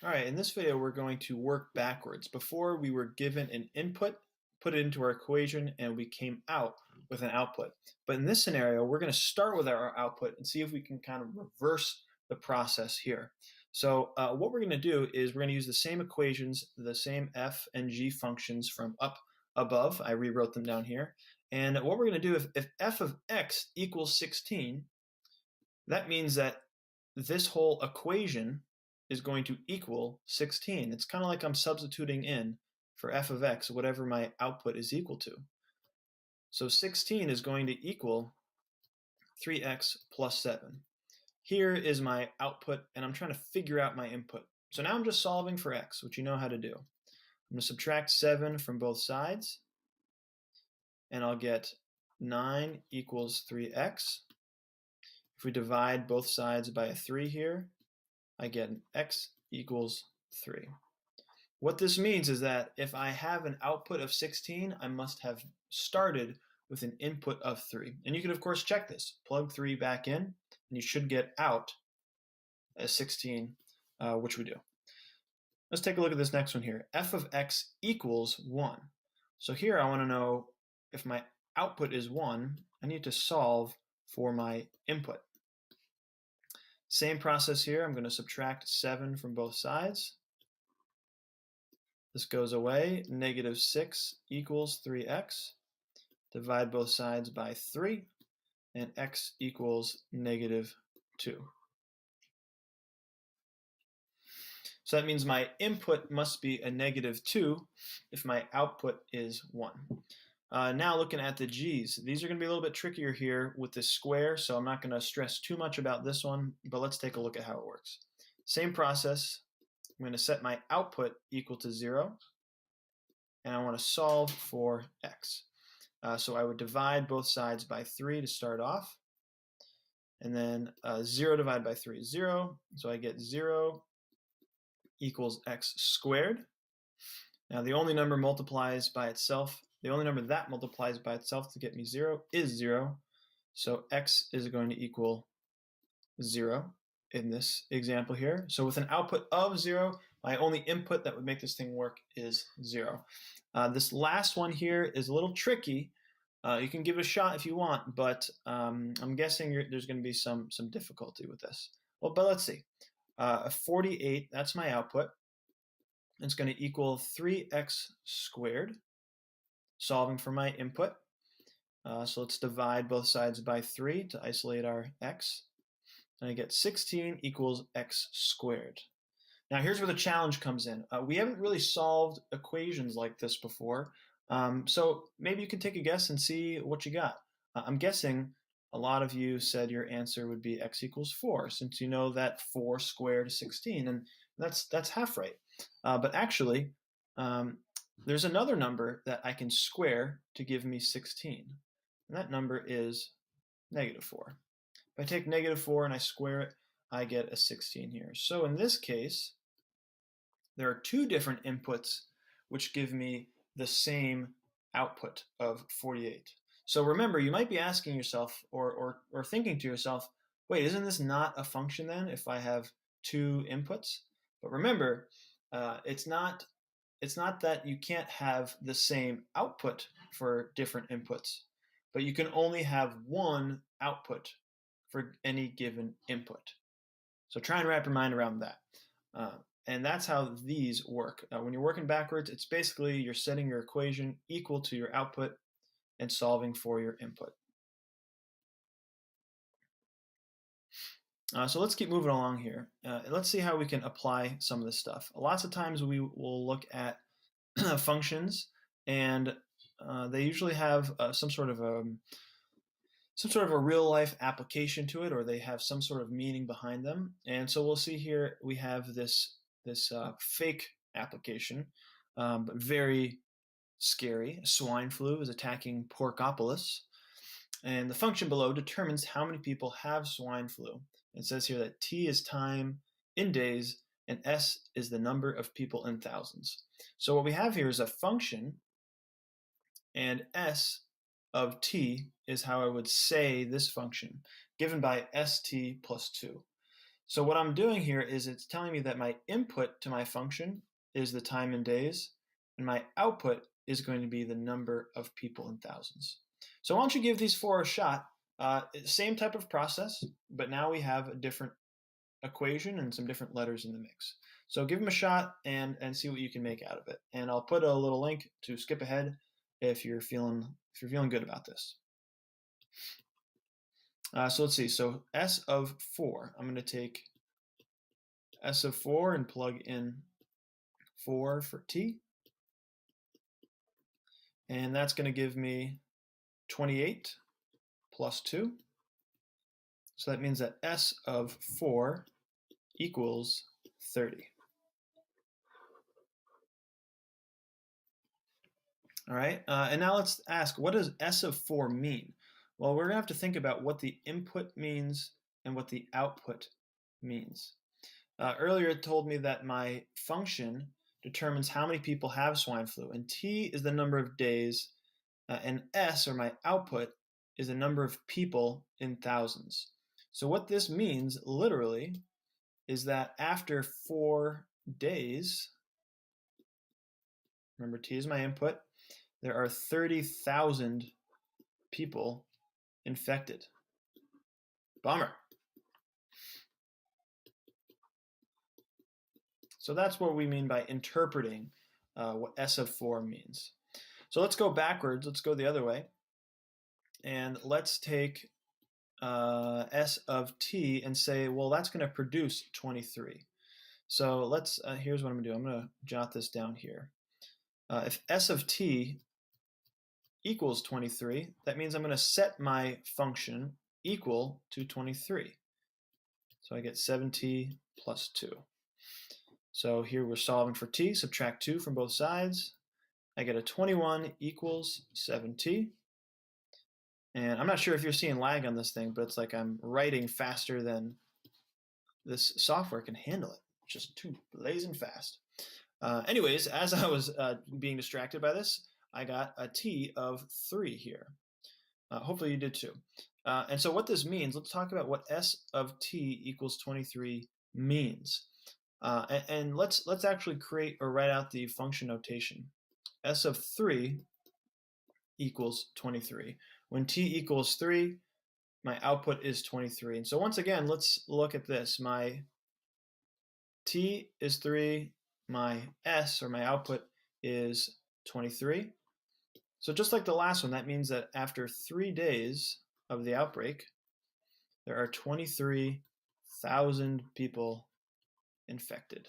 All right, in this video, we're going to work backwards. Before, we were given an input, put it into our equation, and we came out with an output. But in this scenario, we're going to start with our output and see if we can kind of reverse the process here. So what we're going to do is we're going to use the same equations, the same f and g functions from up above. I rewrote them down here. And what we're going to do, if f of x equals 16, that means that this whole equation is going to equal 16. It's kind of like I'm substituting in for f of x, whatever my output is equal to. So 16 is going to equal 3x plus 7. Here is my output, and I'm trying to figure out my input. So now I'm just solving for x, which you know how to do. I'm going to subtract 7 from both sides, and I'll get 9 equals 3x. If we divide both sides by a 3 here, I get an x equals 3. What this means is that if I have an output of 16, I must have started with an input of 3. And you can, of course, check this. Plug 3 back in, and you should get out a 16, which we do. Let's take a look at this next one here. F of x equals 1. So here I want to know if my output is 1, I need to solve for my input. Same process here. I'm going to subtract 7 from both sides. This goes away. Negative 6 equals 3x. Divide both sides by 3, and x equals negative 2. So that means my input must be a negative 2 if my output is 1. Now looking at the g's, these are going to be a little bit trickier here with this square, so I'm not going to stress too much about this one, but let's take a look at how it works. Same process. I'm going to set my output equal to 0, and I want to solve for x. So I would divide both sides by 3 to start off, and then 0 divided by 3 is 0, so I get 0 equals x squared. Now the only number multiplies by itself, the only number that multiplies by itself to get me 0 is 0, so x is going to equal 0 in this example here. So with an output of 0, my only input that would make this thing work is 0. This last one here is a little tricky. You can give it a shot if you want, but I'm guessing there's going to be some difficulty with this. Well, but let's see. 48, that's my output. It's going to equal 3x squared, solving for my input. So let's divide both sides by 3 to isolate our x. And I get 16 equals x squared. Now here's where the challenge comes in. We haven't really solved equations like this before, so maybe you can take a guess and see what you got. I'm guessing a lot of you said your answer would be x equals 4, since you know that 4 squared is 16, and that's half right. But actually, there's another number that I can square to give me 16, and that number is negative 4. If I take negative 4 and I square it, I get a 16 here. So in this case, there are two different inputs which give me the same output of 48. So remember, you might be asking yourself or thinking to yourself, wait, isn't this not a function then if I have two inputs? But remember, it's not that you can't have the same output for different inputs, but you can only have one output for any given input. So try and wrap your mind around that. And that's how these work. When you're working backwards, it's basically you're setting your equation equal to your output and solving for your input. So let's keep moving along here. Let's see how we can apply some of this stuff. Lots of times we will look at functions, and they usually have some sort of a real life application to it, or they have some sort of meaning behind them. And so we'll see here we have this fake application, but very scary. Swine flu is attacking Porkopolis, and the function below determines how many people have swine flu. It says here that t is time in days, and s is the number of people in thousands. So what we have here is a function, and s of t is how I would say this function, given by st plus 2. So what I'm doing here is it's telling me that my input to my function is the time in days, and my output is going to be the number of people in thousands. So why don't you give these 4 a shot? Same type of process, but now we have a different equation and some different letters in the mix. So give them a shot and see what you can make out of it. And I'll put a little link to skip ahead if you're feeling good about this. So let's see. So S of 4. I'm going to take S of 4 and plug in 4 for t. And that's going to give me 28 plus 2. So that means that S of 4 equals 30. All right, and now let's ask, what does S of 4 mean? Well, we're going to have to think about what the input means and what the output means. Earlier it told me that my function determines how many people have swine flu, and t is the number of days, and S, or my output, is the number of people in thousands. So what this means, literally, is that after 4 days, remember t is my input, there are 30,000 people infected. Bummer. So that's what we mean by interpreting what S of 4 means. So let's go backwards. Let's go the other way. And let's take S of t and say, well, that's going to produce 23. So let's, here's what I'm going to do. I'm going to jot this down here. If S of t equals 23, that means I'm going to set my function equal to 23. So I get 7t plus 2. So here we're solving for t, subtract 2 from both sides. I get a 21 equals 7t. And I'm not sure if you're seeing lag on this thing, but it's like I'm writing faster than this software can handle it. Just too blazing fast. Anyways, as I was being distracted by this, I got a t of 3 here. Hopefully you did too. And so what this means, let's talk about what S of t equals 23 means. And let's actually create or write out the function notation. S of 3 equals 23. When t equals 3, my output is 23. And so once again, let's look at this. My t is 3, my S, or my output, is 23. So just like the last one, that means that after 3 days of the outbreak, there are 23,000 people infected.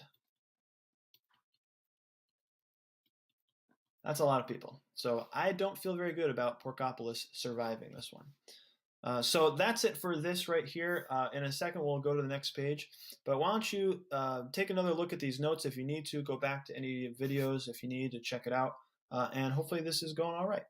That's a lot of people. So I don't feel very good about Porkopolis surviving this one. So that's it for this right here. In a second, we'll go to the next page. But why don't you take another look at these notes if you need to, go back to any videos if you need to check it out. And hopefully this is going all right.